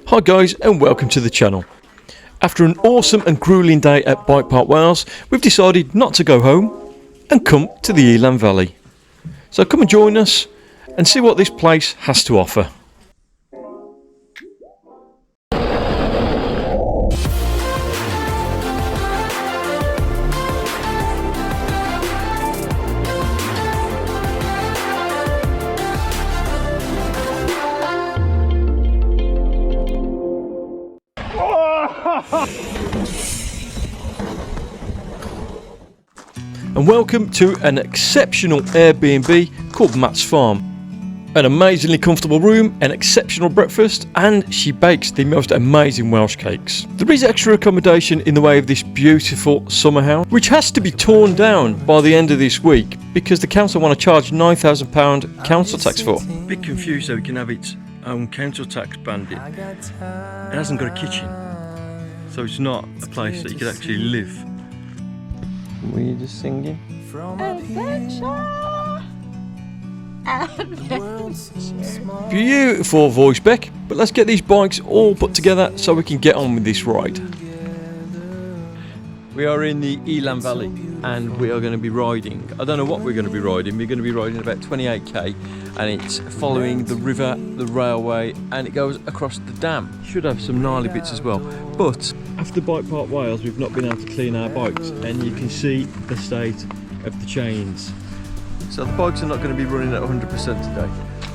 Hi guys, and welcome to the channel. After an awesome and grueling day at Bike Park Wales, we've decided not to go home and come to the Elan Valley. So come and join us and see what this place has to offer. And welcome to an exceptional Airbnb called Matt's Farm. An amazingly comfortable room, an exceptional breakfast, and she bakes the most amazing Welsh cakes. There is extra accommodation in the way of this beautiful summer house, which has to be torn down by the end of this week because the council want to charge £9,000 council tax for. Bit confused so it can have its own council tax bandit. It hasn't got a kitchen, so it's not a place that you could actually live. Were you just singing? Adventure! Beautiful voice, Beck, but let's get these bikes all put together so we can get on with this ride. We are in the Elan Valley and we are going to be riding. I don't know what we're going to be riding. We're going to be riding about 28k and it's following the river, the railway, and it goes across the dam. Should have some gnarly bits as well. But after Bike Park Wales, we've not been able to clean our bikes and you can see the state of the chains. So the bikes are not going to be running at 100% today.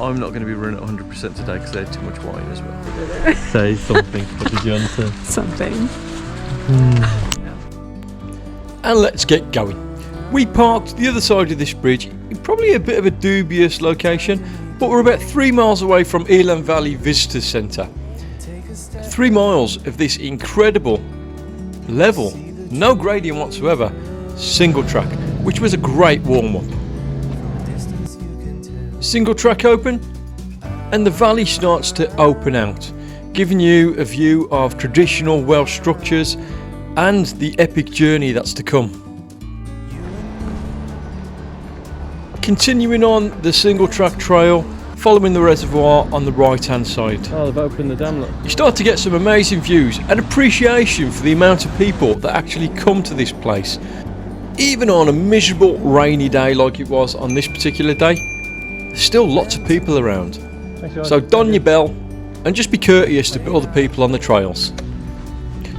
I'm not going to be running at 100% today because they had too much wine as well. Say something. What did you answer? Something. And let's get going. We parked the other side of this bridge in probably a bit of a dubious location, but we're about 3 miles away from Elan Valley Visitor Centre. 3 miles of this incredible level, no gradient whatsoever, single track, which was a great warm-up. Single track open, and the valley starts to open out, giving you a view of traditional Welsh structures and the epic journey that's to come. Continuing on the single track trail, following the reservoir on the right hand side. Oh, they've opened the dam, look. You start to get some amazing views and appreciation for the amount of people that actually come to this place. Even on a miserable rainy day like it was on this particular day, there's still lots of people around. So don your bell and just be courteous to other people on the trails.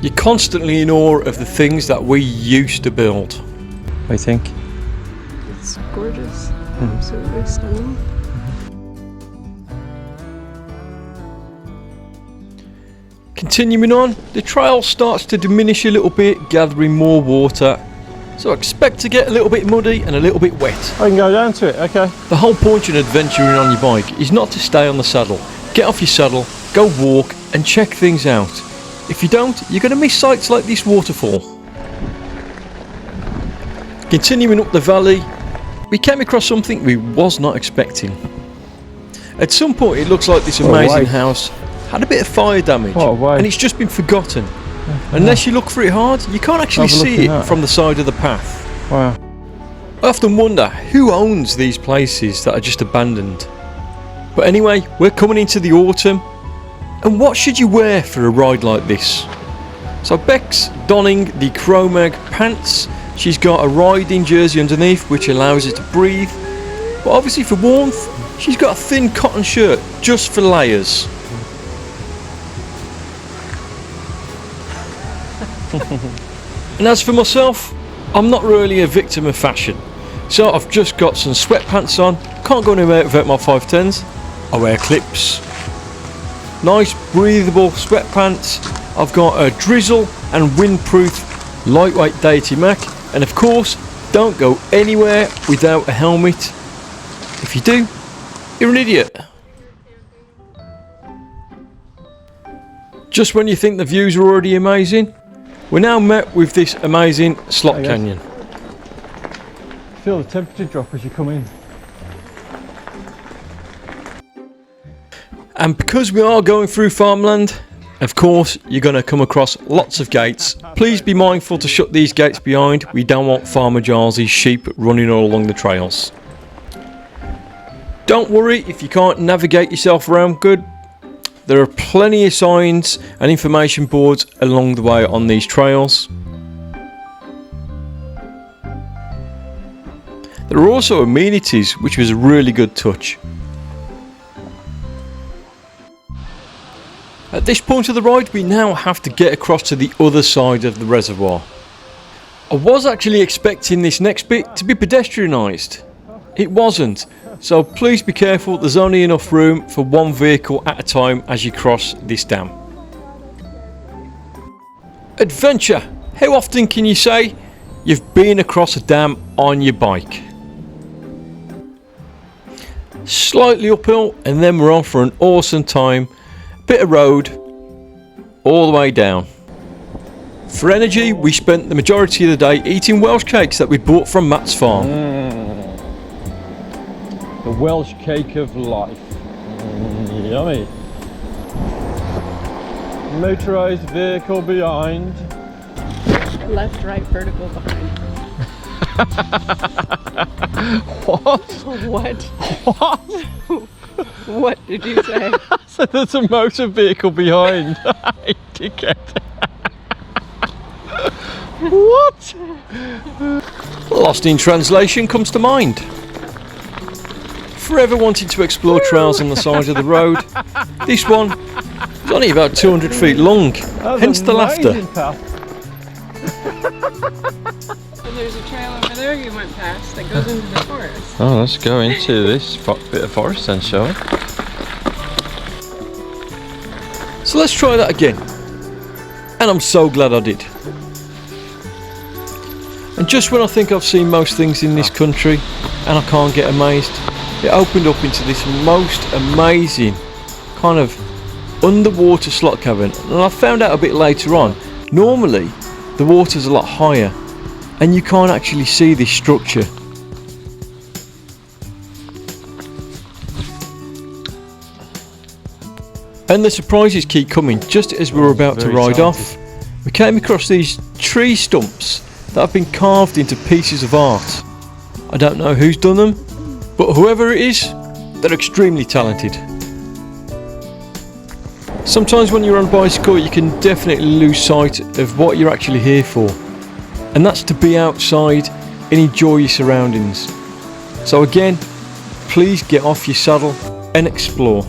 You're constantly in awe of the things that we used to build. What do you think? It's gorgeous. Absolutely stunning. Continuing on, the trail starts to diminish a little bit, gathering more water. So expect to get a little bit muddy and a little bit wet. I can go down to it, okay. The whole point in adventuring on your bike is not to stay on the saddle. Get off your saddle, go walk and check things out. If you don't, you're going to miss sights like this waterfall. Continuing up the valley, we came across something we was not expecting. At some point it looks like this amazing house had a bit of fire damage and it's just been forgotten. Unless you look for it hard, you can't actually see it from the side of the path. Wow. I often wonder who owns these places that are just abandoned. But anyway, we're coming into the autumn. And what should you wear for a ride like this? So Beck's donning the Chromag pants. She's got a riding jersey underneath which allows her to breathe. But obviously for warmth, she's got a thin cotton shirt just for layers. And as for myself, I'm not really a victim of fashion. So I've just got some sweatpants on. Can't go anywhere without my 510s. I wear clips. Nice breathable sweatpants. I've got a drizzle and windproof lightweight Deity Mac, and of course don't go anywhere without a helmet. If you do, you're an idiot. Just when you think the views are already amazing, we're now met with this amazing slot canyon. Feel the temperature drop as you come in. And because we are going through farmland, of course you're going to come across lots of gates. Please be mindful to shut these gates behind. We don't want Farmer Giles's sheep running all along the trails. Don't worry if you can't navigate yourself around good. There are plenty of signs and information boards along the way on these trails. There are also amenities, which was a really good touch. At this point of the ride, we now have to get across to the other side of the reservoir. I was actually expecting this next bit to be pedestrianised. It wasn't, so please be careful, there's only enough room for one vehicle at a time as you cross this dam. Adventure! How often can you say you've been across a dam on your bike? Slightly uphill and then we're on for an awesome time. Bit of road all the way down. For energy, we spent the majority of the day eating Welsh cakes that we bought from Matt's farm. The Welsh cake of life. Yummy. Motorised vehicle behind. Left, right, vertical behind. What? What? What? What did you say? So there's a motor vehicle behind. You dickhead. What? Lost in translation comes to mind. Forever wanting to explore trails on the side of the road, this one is only about 200 feet long, hence the laughter. So there's a trail over there you went past that goes into the forest. Oh, let's go into this bit of forest then, shall we? So let's try that again. And I'm so glad I did. And just when I think I've seen most things in this country and I can't get amazed, it opened up into this most amazing kind of underwater slot cavern. And I found out a bit later on, normally the water's a lot higher and you can't actually see this structure. And the surprises keep coming. Just as we were about to ride off, we came across these tree stumps that have been carved into pieces of art. I don't know who's done them, but whoever it is, they're extremely talented. Sometimes when you're on a bicycle, you can definitely lose sight of what you're actually here for, and that's to be outside and enjoy your surroundings. So again, please get off your saddle and explore.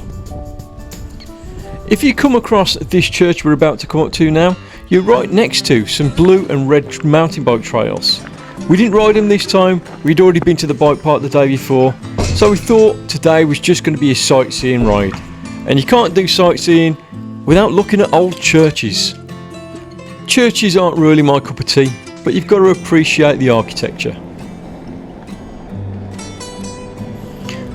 If you come across this church we're about to come up to now, you're right next to some blue and red mountain bike trails. We didn't ride them this time, we'd already been to the bike park the day before, so we thought today was just going to be a sightseeing ride. And you can't do sightseeing without looking at old churches. Churches aren't really my cup of tea, but you've got to appreciate the architecture.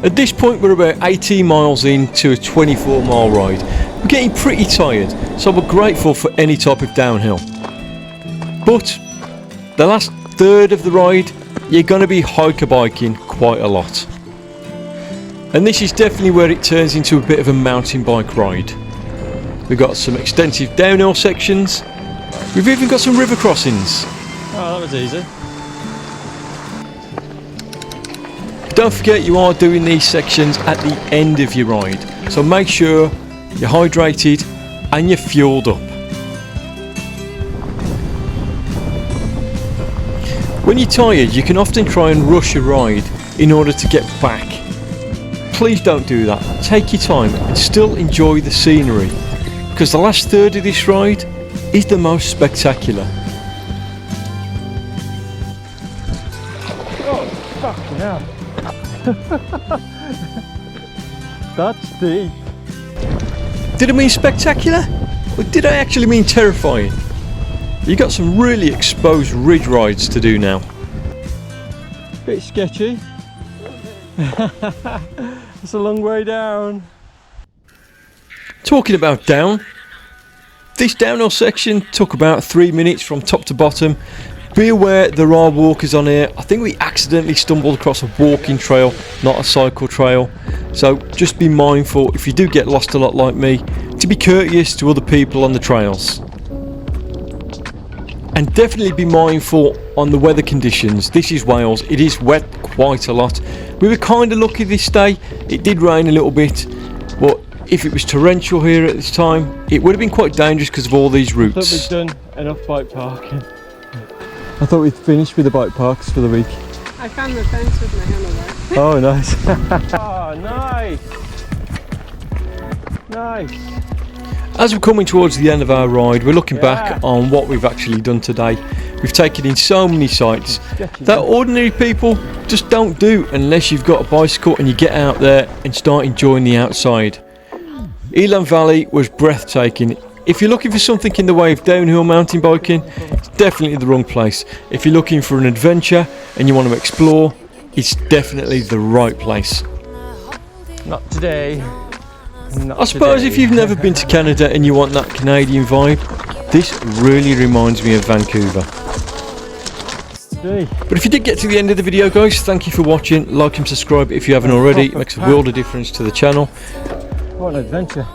At this point we're about 18 miles into a 24-mile ride. We're getting pretty tired, so we're grateful for any type of downhill. But the last third of the ride, you're going to be hiker biking quite a lot. And this is definitely where it turns into a bit of a mountain bike ride. We've got some extensive downhill sections. We've even got some river crossings. Oh, that was easy. Don't forget you are doing these sections at the end of your ride, so make sure you're hydrated and you're fueled up. When you're tired, you can often try and rush a ride in order to get back. Please don't do that. Take your time and still enjoy the scenery, because the last third of this ride is the most spectacular. Oh, fucking hell. That's deep. Did I mean spectacular? Or did I actually mean terrifying? You got some really exposed ridge rides to do now. Bit sketchy. It's a long way down. Talking about down, this downhill section took about 3 minutes from top to bottom. Be aware there are walkers on here. I think we accidentally stumbled across a walking trail, not a cycle trail. So just be mindful, if you do get lost a lot like me, to be courteous to other people on the trails. And definitely be mindful on the weather conditions. This is Wales, it is wet quite a lot. We were kind of lucky this day, it did rain a little bit, but if it was torrential here at this time, it would have been quite dangerous because of all these I thought routes. we'd done enough bike parking. I thought we'd finished with the bike parks for the week. I found the fence with my handlebar. Oh, nice. Oh, nice. Nice. As we're coming towards the end of our ride, we're looking back on what we've actually done today. We've taken in so many sights that ordinary people just don't do unless you've got a bicycle and you get out there and start enjoying the outside. Elan Valley was breathtaking. If you're looking for something in the way of downhill mountain biking, it's definitely the wrong place. If you're looking for an adventure and you want to explore, it's definitely the right place. Not today. I suppose if you've never been to Canada and you want that Canadian vibe, this really reminds me of Vancouver. But if you did get to the end of the video, guys, thank you for watching. Like and subscribe if you haven't already. It makes a world of difference to the channel. What an adventure.